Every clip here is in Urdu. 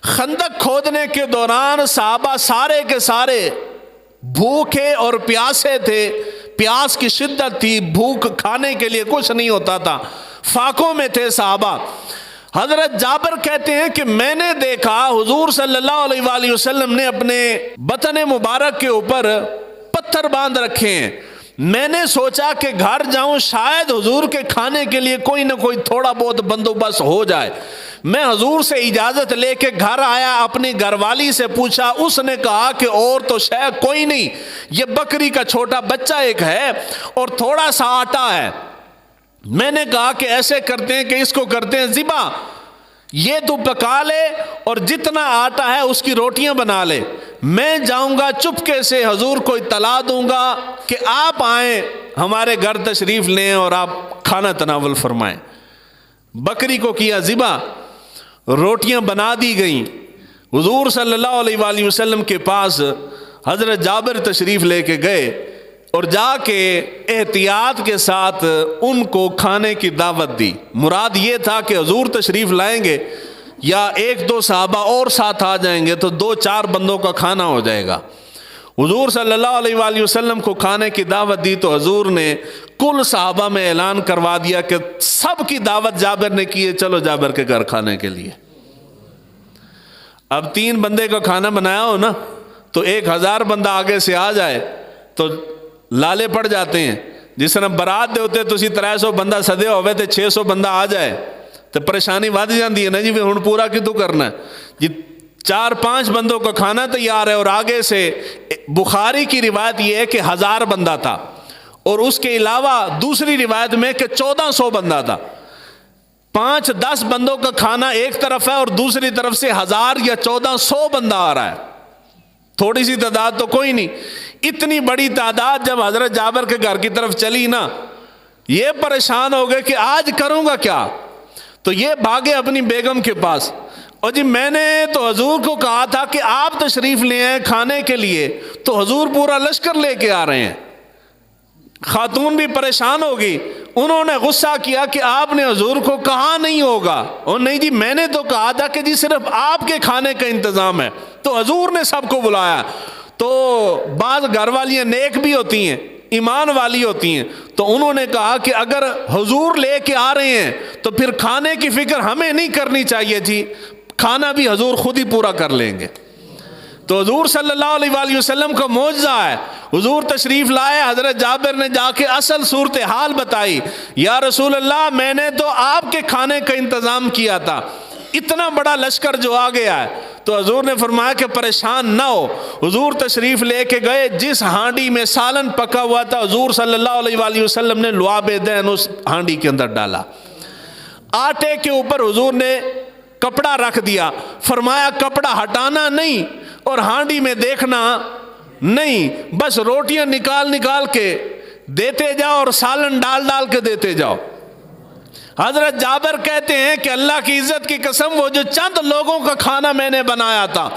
خندق کھودنے کے دوران صحابہ سارے کے سارے بھوکے اور پیاسے تھے، پیاس کی شدت تھی، بھوک کھانے کے لیے کچھ نہیں ہوتا تھا، فاقوں میں تھے صحابہ۔ حضرت جابر کہتے ہیں کہ میں نے دیکھا حضور صلی اللہ علیہ وآلہ وسلم نے اپنے بطن مبارک کے اوپر پتھر باندھ رکھے ہیں۔ میں نے سوچا کہ گھر جاؤں، شاید حضور کے کھانے کے لیے کوئی نہ کوئی تھوڑا بہت بندوبست ہو جائے۔ میں حضور سے اجازت لے کے گھر آیا، اپنی گھر والی سے پوچھا، اس نے کہا کہ اور تو شاید کوئی نہیں، یہ بکری کا چھوٹا بچہ ایک ہے اور تھوڑا سا آٹا ہے۔ میں نے کہا کہ ایسے کرتے ہیں کہ اس کو کرتے ہیں ذبح، یہ تو پکا لے اور جتنا آٹا ہے اس کی روٹیاں بنا لے، میں جاؤں گا چپکے سے حضور کو اطلاع دوں گا کہ آپ آئیں، ہمارے گھر تشریف لیں اور آپ کھانا تناول فرمائیں۔ بکری کو کیا ذبح، روٹیاں بنا دی گئیں۔ حضور صلی اللہ علیہ وآلہ وسلم کے پاس حضرت جابر تشریف لے کے گئے اور جا کے احتیاط کے ساتھ ان کو کھانے کی دعوت دی۔ مراد یہ تھا کہ حضور تشریف لائیں گے یا ایک دو صحابہ اور ساتھ آ جائیں گے تو 2-4 بندوں کا کھانا ہو جائے گا۔ حضور صلی اللہ علیہ وآلہ وسلم کو کھانے کی دعوت دی تو حضور نے کل صحابہ میں اعلان کروا دیا کہ سب کی دعوت جابر نے کی ہے، چلو جابر کے گھر کھانے کے لیے۔ اب 3 بندے کا کھانا بنایا ہو نا تو 1000 بندہ آگے سے آ جائے تو لالے پڑ جاتے ہیں۔ جس طرح برات دے ہوتے تسی 300 بندہ سدے ہوئے تے 600 بندہ آ جائے تو پریشانی ود جاندی ہے نا جی، ہن پورا کتوں کرنا ہے جی۔ 4-5 بندوں کا کھانا تیار ہے اور آگے سے بخاری کی روایت یہ ہے کہ 1000 بندہ تھا، اور اس کے علاوہ دوسری روایت میں کہ 1400 بندہ تھا۔ 5-10 بندوں کا کھانا ایک طرف ہے اور دوسری طرف سے 1000 یا 1400 بندہ آ رہا ہے، تھوڑی سی تعداد تو کوئی نہیں۔ اتنی بڑی تعداد جب حضرت جابر کے گھر کی طرف چلی نا، یہ پریشان ہو گئے کہ آج کروں گا کیا، تو یہ بھاگے اپنی بیگم کے پاس، اور جی میں نے تو حضور کو کہا تھا کہ آپ تشریف لے آئیں کھانے کے لیے، تو حضور پورا لشکر لے کے آ رہے ہیں۔ خاتون بھی پریشان ہوگی، انہوں نے غصہ کیا کہ آپ نے حضور کو کہا نہیں ہوگا، اور نہیں جی میں نے تو کہا تھا کہ جی صرف آپ کے کھانے کا انتظام ہے، تو حضور نے سب کو بلایا۔ تو بعض گھر والیاں نیک بھی ہوتی ہیں، ایمان والی ہوتی ہیں، تو انہوں نے کہا کہ اگر حضور لے کے آ رہے ہیں تو پھر کھانے کی فکر ہمیں نہیں کرنی چاہیے جی، کھانا بھی حضور خود ہی پورا کر لیں گے۔ تو حضور صلی اللہ علیہ وآلہ وسلم کا معجزہ ہے، حضور تشریف لائے، حضرت جابر نے جا کے اصل صورتحال بتائی، یا رسول اللہ میں نے تو آپ کے کھانے کا انتظام کیا تھا، اتنا بڑا لشکر جو آ گیا ہے۔ تو حضور نے فرمایا کہ پریشان نہ ہو۔ حضور تشریف لے کے گئے، جس ہانڈی میں سالن پکا ہوا تھا حضور صلی اللہ علیہ وآلہ وسلم نے لعاب دین اس ہانڈی کے اندر ڈالا، آٹے کے اوپر حضور نے کپڑا رکھ دیا، فرمایا کپڑا ہٹانا نہیں اور ہانڈی میں دیکھنا نہیں، بس روٹیاں نکال نکال کے دیتے جاؤ اور سالن ڈال ڈال کے دیتے جاؤ۔ حضرت جابر کہتے ہیں کہ اللہ کی عزت کی قسم، وہ جو چند لوگوں کا کھانا میں نے بنایا تھا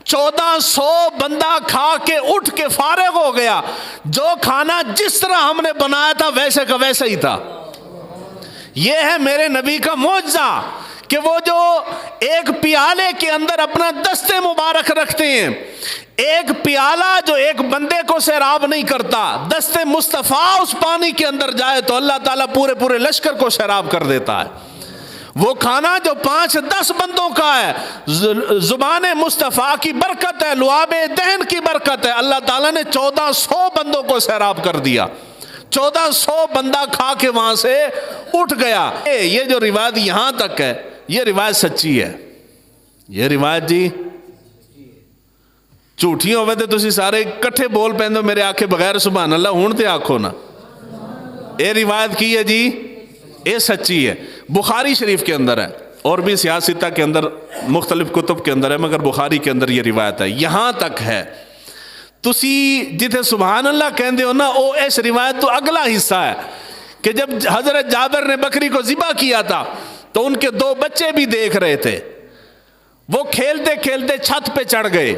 1400 بندہ کھا کے اٹھ کے فارغ ہو گیا، جو کھانا جس طرح ہم نے بنایا تھا ویسے کا ویسا ہی تھا۔ یہ ہے میرے نبی کا معجزہ کہ وہ جو ایک پیالے کے اندر اپنا دست مبارک رکھتے ہیں، ایک پیالہ جو ایک بندے کو سیراب نہیں کرتا، دست مصطفیٰ اس پانی کے اندر جائے تو اللہ تعالیٰ پورے پورے لشکر کو سیراب کر دیتا ہے۔ وہ کھانا جو 5-10 بندوں کا ہے، زبان مصطفیٰ کی برکت ہے، لعاب دہن کی برکت ہے، اللہ تعالیٰ نے 1400 بندوں کو سیراب کر دیا، 1400 بندہ کھا کے وہاں سے اٹھ گیا۔ یہ جو روایت یہاں تک ہے، یہ روایت سچی ہے، یہ روایت جی جھوٹی ہوئے تو تسی سارے کٹھے بول پہندو میرے آنکھیں بغیر سبحان اللہ ہون تے آنکھو نا۔ یہ روایت کی ہے جی، یہ سچی ہے، بخاری شریف کے اندر ہے، اور بھی سیاستہ کے اندر مختلف کتب کے اندر ہے، مگر بخاری کے اندر یہ روایت ہے، یہاں تک ہے۔ تسی جتھے سبحان اللہ کہندے ہو نا، او اس روایت تو اگلا حصہ ہے کہ جب حضرت جابر نے بکری کو ذبح کیا تھا تو ان کے 2 بچے بھی دیکھ رہے تھے، وہ کھیلتے کھیلتے چھت پہ چڑھ گئے۔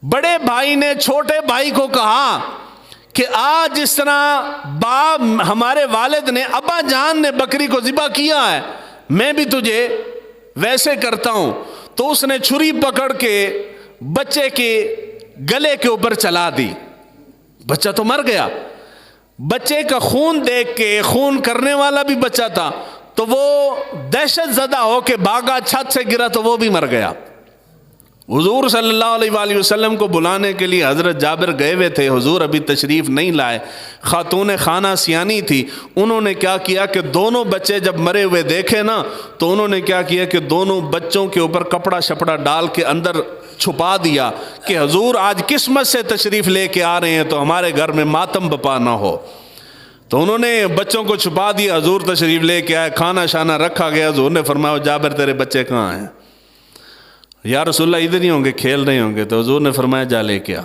بڑے بھائی نے چھوٹے بھائی کو کہا کہ آج جس طرح باپ ہمارے والد نے، ابا جان نے بکری کو ذبح کیا ہے، میں بھی تجھے ویسے کرتا ہوں۔ تو اس نے چھری پکڑ کے بچے کے گلے کے اوپر چلا دی. بچہ تو مر گیا. بچے کا خون دیکھ کے، خون کرنے والا بھی بچہ تھا، تو وہ دہشت زدہ ہو کے بھاگا، چھت سے گرا تو وہ بھی مر گیا. حضور صلی اللہ علیہ وآلہ وسلم کو بلانے کے لیے حضرت جابر گئے ہوئے تھے. حضور ابھی تشریف نہیں لائے. خاتون خانہ سیانی تھی. انہوں نے کیا کیا کہ دونوں بچے جب مرے ہوئے دیکھے نا، تو انہوں نے کیا کیا کہ دونوں بچوں کے اوپر کپڑا شپڑا ڈال کے اندر چھپا دیا کہ حضور آج قسمت سے تشریف لے کے آ رہے ہیں تو ہمارے گھر میں ماتم بپا نہ ہو. تو انہوں نے بچوں کو چھپا دیا. حضور تشریف لے کے آئے، کھانا شانا رکھا گیا. حضور نے فرمایا جابر تیرے بچے کہاں ہیں؟ یا رسول اللہ ادھر ہی ہوں گے، کھیل رہے ہوں گے. تو حضور نے فرمایا جا لے کے آ.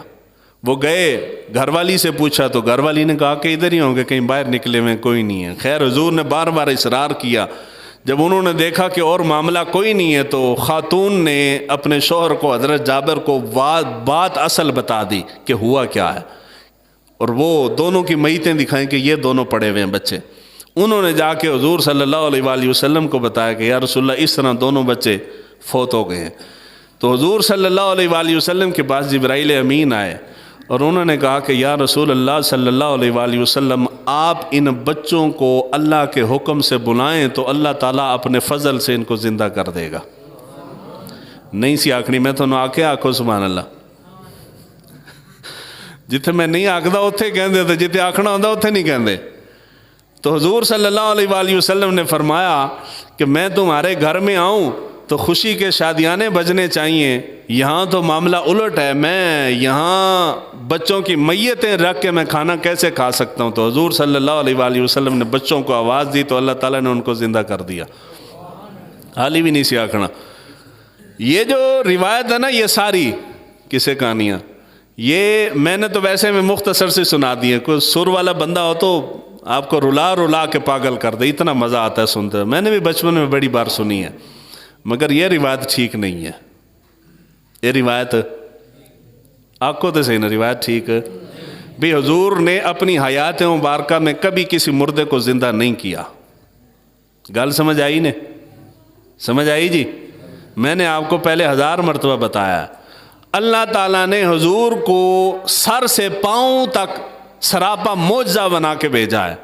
وہ گئے، گھر والی سے پوچھا تو گھر والی نے کہا کہ ادھر ہی ہوں گے، کہیں باہر نکلے ہوئے کوئی نہیں ہے. خیر حضور نے بار بار اصرار کیا. جب انہوں نے دیکھا کہ اور معاملہ کوئی نہیں ہے تو خاتون نے اپنے شوہر کو، حضرت جابر کو بات اصل بتا دی کہ ہوا کیا ہے، اور وہ دونوں کی میتیں دکھائیں کہ یہ دونوں پڑے ہوئے ہیں بچے. انہوں نے جا کے حضور صلی اللہ علیہ وآلہ وسلم کو بتایا کہ یا رسول اللہ اس طرح دونوں بچے فوت ہو گئے ہیں. تو حضور صلی اللہ علیہ وآلہ وسلم کے پاس جبرائیل امین آئے اور انہوں نے کہا کہ یا رسول اللہ صلی اللہ علیہ وآلہ وسلم آپ ان بچوں کو اللہ کے حکم سے بلائیں تو اللہ تعالیٰ اپنے فضل سے ان کو زندہ کر دے گا. نہیں سی آکھنی میں تو آ کے آکھو سبحان اللہ. جتھے میں نہیں آکھدا اتھے کہندے تے جتھے آکھنا ہوندا اتھے نہیں کہندے. تو حضور صلی اللہ علیہ وآلہ وسلم نے فرمایا کہ میں تمہارے گھر میں آؤں تو خوشی کے شادیانے بجنے چاہیے. یہاں تو معاملہ الٹ ہے، میں یہاں بچوں کی میتیں رکھ کے میں کھانا کیسے کھا سکتا ہوں. تو حضور صلی اللہ علیہ وآلہ وسلم نے بچوں کو آواز دی تو اللہ تعالیٰ نے ان کو زندہ کر دیا. حالی بھی نہیں سی آکھنا. یہ جو روایت ہے نا، یہ ساری کسے کہانیاں، یہ میں نے تو ویسے میں مختصر سے سنا دی ہے. کوئی سر والا بندہ ہو تو آپ کو رلا رلا کے پاگل کر دے، اتنا مزہ آتا ہے سنتے. میں نے بھی بچپن میں بڑی بار سنی ہے، مگر یہ روایت ٹھیک نہیں ہے. یہ روایت آپ کو تو صحیح نا، روایت ٹھیک ہے بھی. حضور نے اپنی حیات مبارکہ میں کبھی کسی مردے کو زندہ نہیں کیا. گل سمجھ آئی نے؟ سمجھ آئی جی؟ میں نے آپ کو پہلے 1000 مرتبہ بتایا، اللہ تعالیٰ نے حضور کو سر سے پاؤں تک سراپا معجزہ بنا کے بھیجا ہے.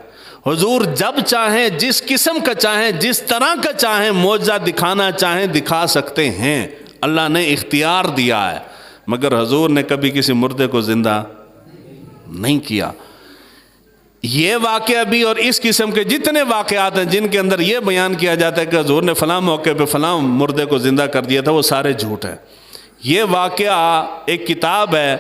حضور جب چاہیں، جس قسم کا چاہیں، جس طرح کا چاہیں معجزہ دکھانا چاہیں دکھا سکتے ہیں. اللہ نے اختیار دیا ہے، مگر حضور نے کبھی کسی مردے کو زندہ نہیں کیا. یہ واقعہ بھی اور اس قسم کے جتنے واقعات ہیں جن کے اندر یہ بیان کیا جاتا ہے کہ حضور نے فلاں موقع پہ فلاں مردے کو زندہ کر دیا تھا، وہ سارے جھوٹ ہیں. یہ واقعہ ایک کتاب ہے.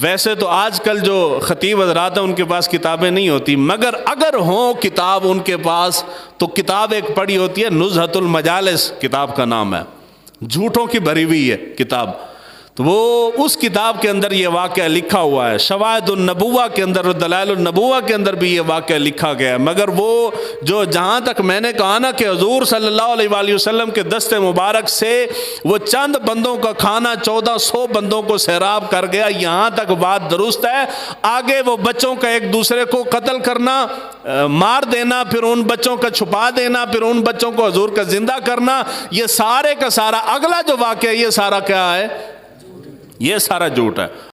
ویسے تو آج کل جو خطیب حضرات ہیں ان کے پاس کتابیں نہیں ہوتی، مگر اگر ہوں کتاب ان کے پاس تو کتاب ایک پڑھی ہوتی ہے، نزہۃ المجالس کتاب کا نام ہے. جھوٹوں کی بھری ہوئی ہے کتاب. تو وہ اس کتاب کے اندر یہ واقعہ لکھا ہوا ہے. شواہد النبوہ کے اندر، دلائل النبوہ کے اندر بھی یہ واقعہ لکھا گیا ہے. مگر وہ جو جہاں تک میں نے کہا نا کہ حضور صلی اللہ علیہ وآلہ وسلم کے دست مبارک سے وہ چند بندوں کا کھانا 1400 بندوں کو سیراب کر گیا، یہاں تک بات درست ہے. آگے وہ بچوں کا ایک دوسرے کو قتل کرنا، مار دینا، پھر ان بچوں کا چھپا دینا، پھر ان بچوں کو حضور کا زندہ کرنا، یہ سارے کا سارا اگلا جو واقعہ یہ سارا کیا ہے؟ یہ سارا جھوٹ ہے.